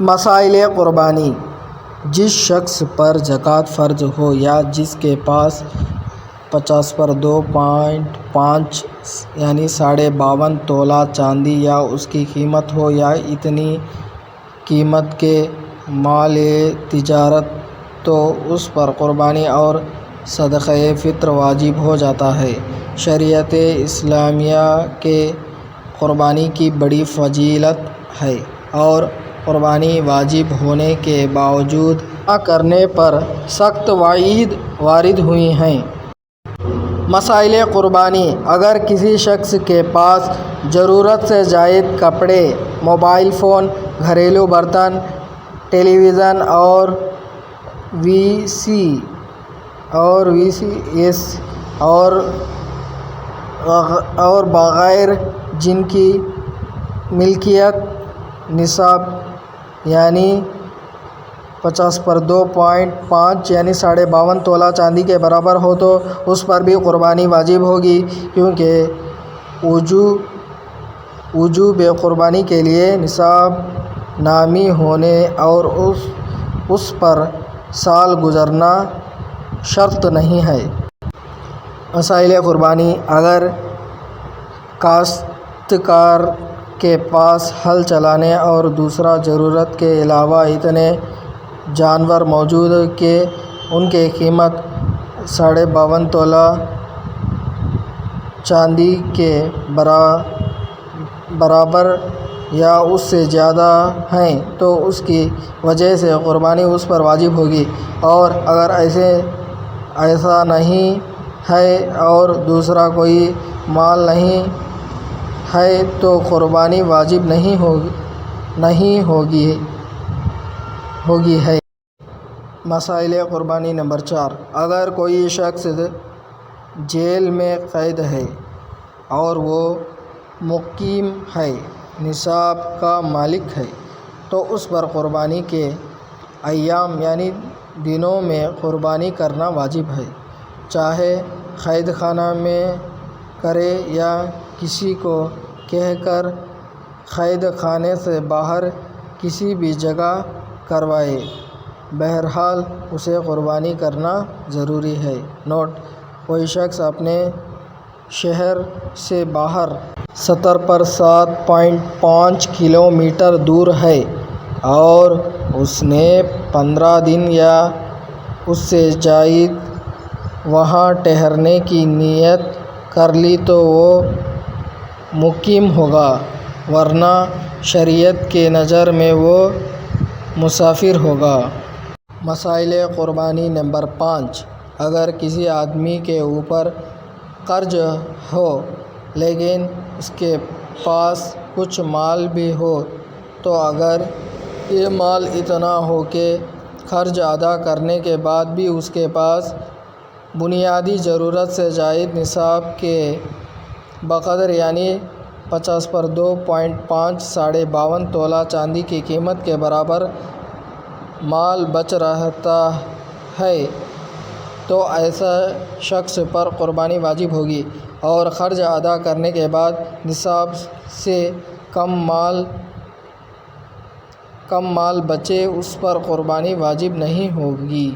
مسائل قربانی: جس شخص پر زکوٰۃ فرض ہو یا جس کے پاس 50/2.5 یعنی 52.5 تولہ چاندی یا اس کی قیمت ہو یا اتنی قیمت کے مال تجارت، تو اس پر قربانی اور صدقہ فطر واجب ہو جاتا ہے۔ شریعت اسلامیہ کے قربانی کی بڑی فضیلت ہے اور قربانی واجب ہونے کے باوجود نہ کرنے پر سخت وعید وارد ہوئی ہیں۔ مسائل قربانی: اگر کسی شخص کے پاس ضرورت سے زائد کپڑے، موبائل فون، گھریلو برتن، ٹیلی ویژن اور وی سی ایس اور بغیر جن کی ملکیت نصاب یعنی 50/2.5 یعنی 52.5 تولہ چاندی کے برابر ہو تو اس پر بھی قربانی واجب ہوگی، کیونکہ وجوب قربانی کے لیے نصاب نامی ہونے اور اس پر سال گزرنا شرط نہیں ہے۔ مسائل قربانی: اگر کاشتکار کے پاس ہل چلانے اور دوسرا ضرورت کے علاوہ اتنے جانور موجود کہ ان کی قیمت 52.5 تولہ چاندی کے برابر یا اس سے زیادہ ہیں تو اس کی وجہ سے قربانی اس پر واجب ہوگی، اور اگر ایسا نہیں ہے اور دوسرا کوئی مال نہیں ہے تو قربانی واجب نہیں ہوگی ہے۔ مسائل قربانی نمبر 4: اگر کوئی شخص جیل میں قید ہے اور وہ مقیم ہے، نصاب کا مالک ہے، تو اس پر قربانی کے ایام یعنی دنوں میں قربانی کرنا واجب ہے، چاہے قید خانہ میں کرے یا کسی کو کہہ کر قید خانے سے باہر کسی بھی جگہ کروائے، بہرحال اسے قربانی کرنا ضروری ہے۔ نوٹ: کوئی شخص اپنے شہر سے باہر سطح پر 7.5 کلومیٹر دور ہے اور اس نے 15 دن یا اس سے زائد وہاں ٹھہرنے کی نیت کر لی تو وہ مقیم ہوگا، ورنہ شریعت کی نظر میں وہ مسافر ہوگا۔ مسائل قربانی نمبر 5: اگر کسی آدمی کے اوپر قرض ہو لیکن اس کے پاس کچھ مال بھی ہو، تو اگر یہ مال اتنا ہو کہ قرض ادا کرنے کے بعد بھی اس کے پاس بنیادی ضرورت سے زائد نصاب کے بقدر یعنی 50/2.5 52 تولہ چاندی کی قیمت کے برابر مال بچ رہتا ہے، تو ایسا شخص پر قربانی واجب ہوگی، اور قرض ادا کرنے کے بعد نصاب سے کم مال بچے اس پر قربانی واجب نہیں ہوگی۔